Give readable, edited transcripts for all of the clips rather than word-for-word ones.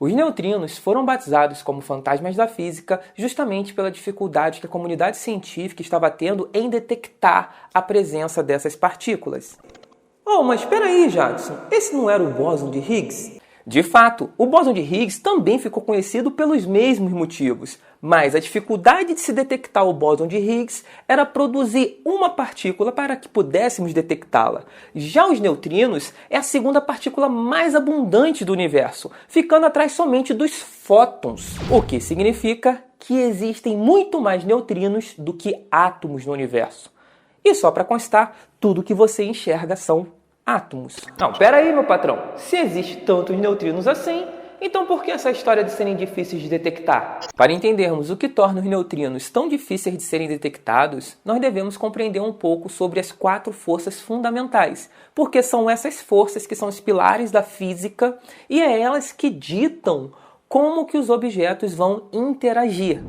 Os neutrinos foram batizados como fantasmas da física justamente pela dificuldade que a comunidade científica estava tendo em detectar a presença dessas partículas. Oh, mas espera aí, Jackson, esse não era o bóson de Higgs? De fato, o bóson de Higgs também ficou conhecido pelos mesmos motivos, mas a dificuldade de se detectar o bóson de Higgs era produzir uma partícula para que pudéssemos detectá-la. Já os neutrinos é a segunda partícula mais abundante do universo, ficando atrás somente dos fótons, o que significa que existem muito mais neutrinos do que átomos no universo. E só para constar, tudo que você enxerga são átomos. Não, pera aí, meu patrão. Se existe tantos neutrinos assim, então por que essa história de serem difíceis de detectar? Para entendermos o que torna os neutrinos tão difíceis de serem detectados, nós devemos compreender um pouco sobre as 4 forças fundamentais, porque são essas forças que são os pilares da física e é elas que ditam como que os objetos vão interagir.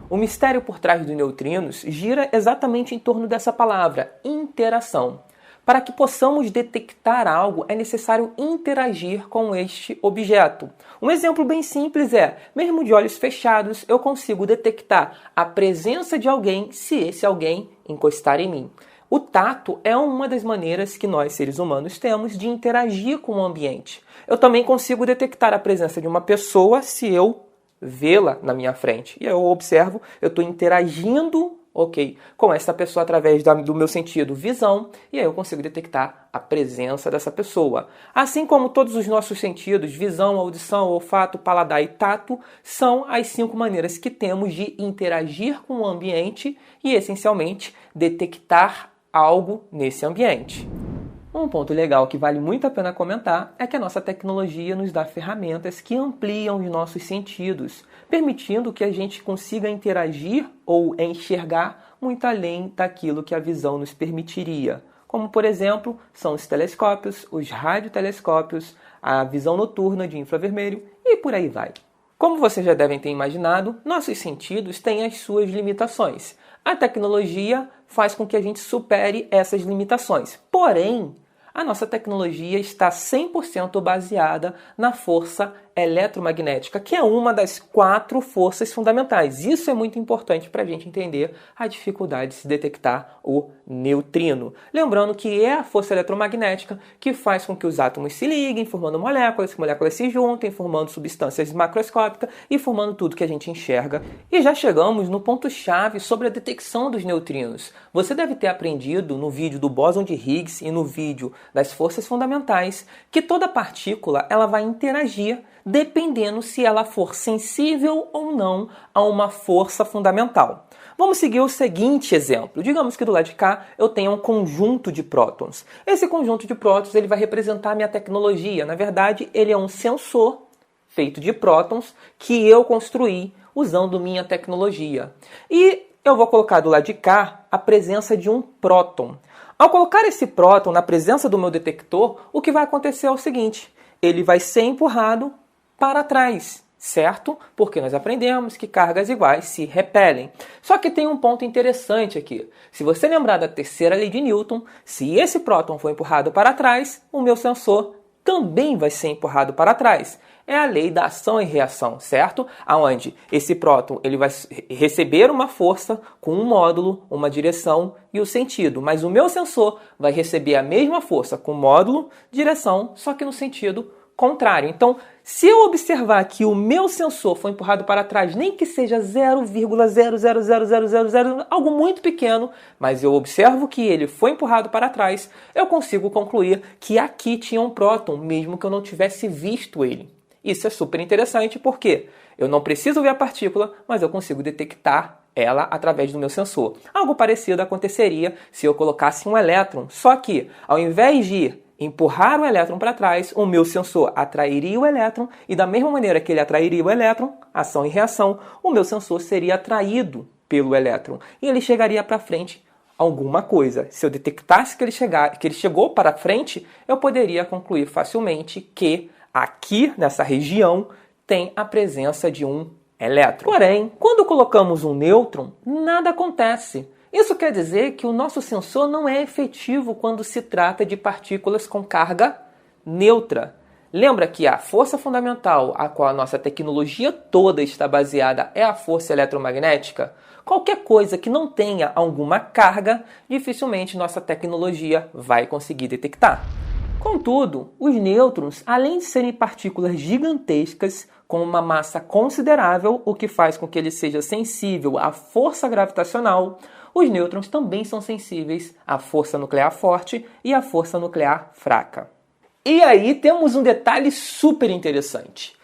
O mistério por trás dos neutrinos gira exatamente em torno dessa palavra, interação. Para que possamos detectar algo, é necessário interagir com este objeto. Um exemplo bem simples é, mesmo de olhos fechados, eu consigo detectar a presença de alguém se esse alguém encostar em mim. O tato é uma das maneiras que nós, seres humanos, temos de interagir com o ambiente. Eu também consigo detectar a presença de uma pessoa se eu vê-la na minha frente. E eu observo, eu estou interagindo com essa pessoa através do meu sentido visão, e aí eu consigo detectar a presença dessa pessoa. Assim como todos os nossos sentidos, visão, audição, olfato, paladar e tato, são as 5 maneiras que temos de interagir com o ambiente e, essencialmente, detectar algo nesse ambiente. Um ponto legal que vale muito a pena comentar é que a nossa tecnologia nos dá ferramentas que ampliam os nossos sentidos, permitindo que a gente consiga interagir ou enxergar muito além daquilo que a visão nos permitiria. Como, por exemplo, são os telescópios, os radiotelescópios, a visão noturna de infravermelho e por aí vai. Como vocês já devem ter imaginado, nossos sentidos têm as suas limitações. A tecnologia faz com que a gente supere essas limitações. Porém, a nossa tecnologia está 100% baseada na força eletromagnética, que é uma das 4 forças fundamentais. Isso é muito importante para a gente entender a dificuldade de se detectar o neutrino. Lembrando que é a força eletromagnética que faz com que os átomos se liguem, formando moléculas, que moléculas se juntem, formando substâncias macroscópicas e formando tudo que a gente enxerga. E já chegamos no ponto-chave sobre a detecção dos neutrinos. Você deve ter aprendido no vídeo do bóson de Higgs e no vídeo das forças fundamentais que toda partícula ela vai interagir dependendo se ela for sensível ou não a uma força fundamental. Vamos seguir o seguinte exemplo. Digamos que do lado de cá eu tenho um conjunto de prótons. Esse conjunto de prótons ele vai representar a minha tecnologia. Na verdade, ele é um sensor feito de prótons que eu construí usando minha tecnologia. E eu vou colocar do lado de cá a presença de um próton. Ao colocar esse próton na presença do meu detector, o que vai acontecer é o seguinte: ele vai ser empurrado para trás, certo? Porque nós aprendemos que cargas iguais se repelem. Só que tem um ponto interessante aqui. Se você lembrar da terceira lei de Newton, se esse próton for empurrado para trás, o meu sensor também vai ser empurrado para trás. É a lei da ação e reação, certo? Aonde esse próton ele vai receber uma força com um módulo, uma direção e o sentido. Mas o meu sensor vai receber a mesma força com módulo, direção, só que no sentido contrário. Então, se eu observar que o meu sensor foi empurrado para trás, nem que seja 0,00000, algo muito pequeno, mas eu observo que ele foi empurrado para trás, eu consigo concluir que aqui tinha um próton, mesmo que eu não tivesse visto ele. Isso é super interessante porque eu não preciso ver a partícula, mas eu consigo detectar ela através do meu sensor. Algo parecido aconteceria se eu colocasse um elétron, só que ao invés de empurrar o elétron para trás, o meu sensor atrairia o elétron e da mesma maneira que ele atrairia o elétron, ação e reação, o meu sensor seria atraído pelo elétron e ele chegaria para frente alguma coisa. Se eu detectasse que ele chegou para frente, eu poderia concluir facilmente que aqui nessa região tem a presença de um elétron. Porém, quando colocamos um nêutron, nada acontece. Isso quer dizer que o nosso sensor não é efetivo quando se trata de partículas com carga neutra. Lembra que a força fundamental a qual a nossa tecnologia toda está baseada é a força eletromagnética? Qualquer coisa que não tenha alguma carga, dificilmente nossa tecnologia vai conseguir detectar. Contudo, os nêutrons, além de serem partículas gigantescas, com uma massa considerável, o que faz com que ele seja sensível à força gravitacional, os nêutrons também são sensíveis à força nuclear forte e à força nuclear fraca. E aí temos um detalhe super interessante.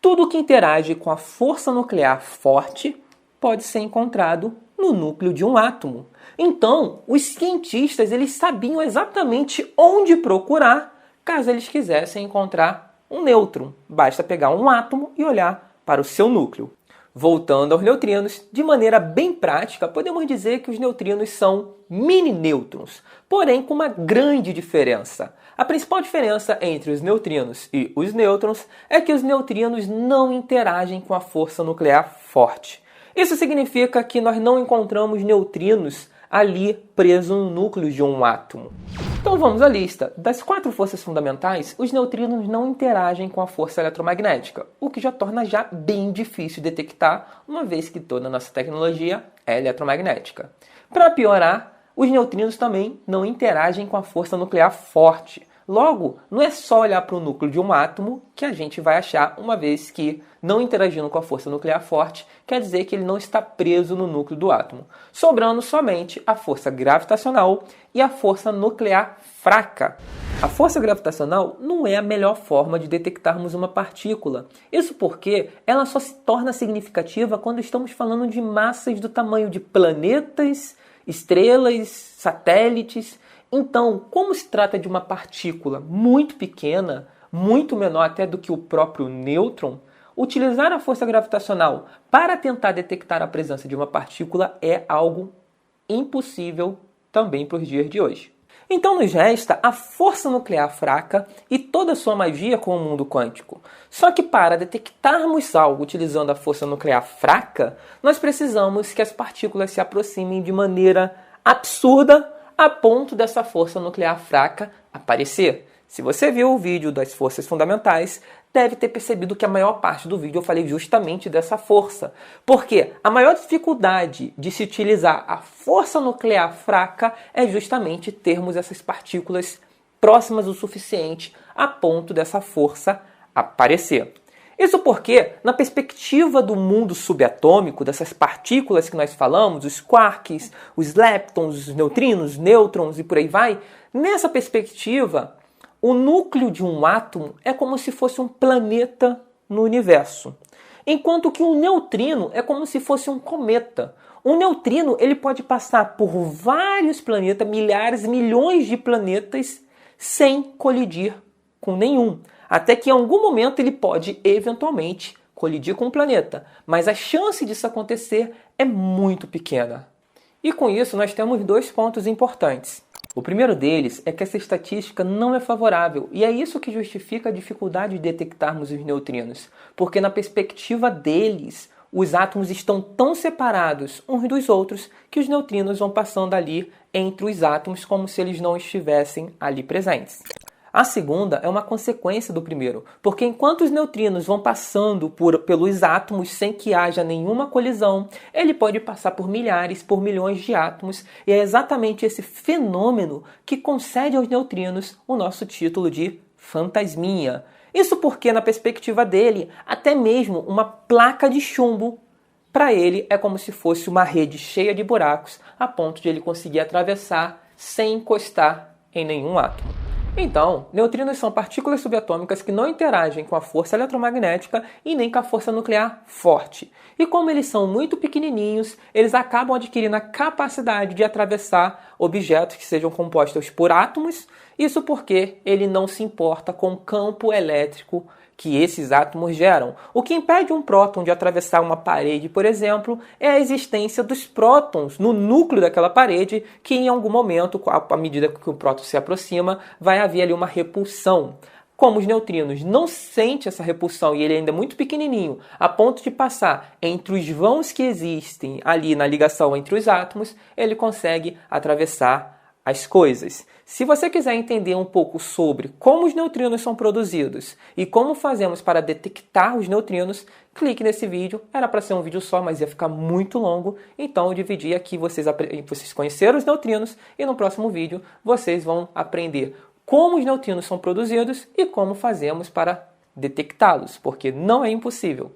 Tudo que interage com a força nuclear forte pode ser encontrado no núcleo de um átomo. Então, os cientistas eles sabiam exatamente onde procurar caso eles quisessem encontrar um nêutron. Basta pegar um átomo e olhar para o seu núcleo. Voltando aos neutrinos, de maneira bem prática, podemos dizer que os neutrinos são mini-nêutrons, porém com uma grande diferença. A principal diferença entre os neutrinos e os nêutrons é que os neutrinos não interagem com a força nuclear forte. Isso significa que nós não encontramos neutrinos ali presos no núcleo de um átomo. Então vamos à lista. Das 4 forças fundamentais, os neutrinos não interagem com a força eletromagnética, o que já torna bem difícil detectar, uma vez que toda a nossa tecnologia é eletromagnética. Para piorar, os neutrinos também não interagem com a força nuclear forte. Logo, não é só olhar para o núcleo de um átomo que a gente vai achar, uma vez que, não interagindo com a força nuclear forte, quer dizer que ele não está preso no núcleo do átomo, sobrando somente a força gravitacional e a força nuclear fraca. A força gravitacional não é a melhor forma de detectarmos uma partícula. Isso porque ela só se torna significativa quando estamos falando de massas do tamanho de planetas, estrelas, satélites. Então, como se trata de uma partícula muito pequena, muito menor até do que o próprio nêutron, utilizar a força gravitacional para tentar detectar a presença de uma partícula é algo impossível também para os dias de hoje. Então nos resta a força nuclear fraca e toda a sua magia com o mundo quântico. Só que para detectarmos algo utilizando a força nuclear fraca, nós precisamos que as partículas se aproximem de maneira absurda a ponto dessa força nuclear fraca aparecer. Se você viu o vídeo das forças fundamentais, deve ter percebido que a maior parte do vídeo eu falei justamente dessa força. Porque a maior dificuldade de se utilizar a força nuclear fraca é justamente termos essas partículas próximas o suficiente a ponto dessa força aparecer. Isso porque, na perspectiva do mundo subatômico, dessas partículas que nós falamos, os quarks, os leptons, os neutrinos, nêutrons e por aí vai, nessa perspectiva, o núcleo de um átomo é como se fosse um planeta no universo, enquanto que um neutrino é como se fosse um cometa. Um neutrino ele pode passar por vários planetas, milhares, milhões de planetas, sem colidir com nenhum. Até que em algum momento ele pode, eventualmente, colidir com o planeta. Mas a chance disso acontecer é muito pequena. E com isso nós temos 2 pontos importantes. O primeiro deles é que essa estatística não é favorável, e é isso que justifica a dificuldade de detectarmos os neutrinos. Porque na perspectiva deles, os átomos estão tão separados uns dos outros que os neutrinos vão passando ali entre os átomos como se eles não estivessem ali presentes. A segunda é uma consequência do primeiro, porque enquanto os neutrinos vão passando pelos átomos sem que haja nenhuma colisão, ele pode passar por milhares, por milhões de átomos, e é exatamente esse fenômeno que concede aos neutrinos o nosso título de fantasminha. Isso porque, na perspectiva dele, até mesmo uma placa de chumbo, para ele, é como se fosse uma rede cheia de buracos, a ponto de ele conseguir atravessar sem encostar em nenhum átomo. Então, neutrinos são partículas subatômicas que não interagem com a força eletromagnética e nem com a força nuclear forte. E como eles são muito pequenininhos, eles acabam adquirindo a capacidade de atravessar objetos que sejam compostos por átomos, isso porque ele não se importa com o campo elétrico que esses átomos geram. O que impede um próton de atravessar uma parede, por exemplo, é a existência dos prótons no núcleo daquela parede, que em algum momento, à medida que o próton se aproxima, vai haver ali uma repulsão. Como os neutrinos não sentem essa repulsão e ele ainda é muito pequenininho, a ponto de passar entre os vãos que existem ali na ligação entre os átomos, ele consegue atravessar as coisas. Se você quiser entender um pouco sobre como os neutrinos são produzidos e como fazemos para detectar os neutrinos, clique nesse vídeo. Era para ser um vídeo só, mas ia ficar muito longo, então eu dividi aqui, vocês conheceram os neutrinos, e no próximo vídeo vocês vão aprender como os neutrinos são produzidos e como fazemos para detectá-los, porque não é impossível.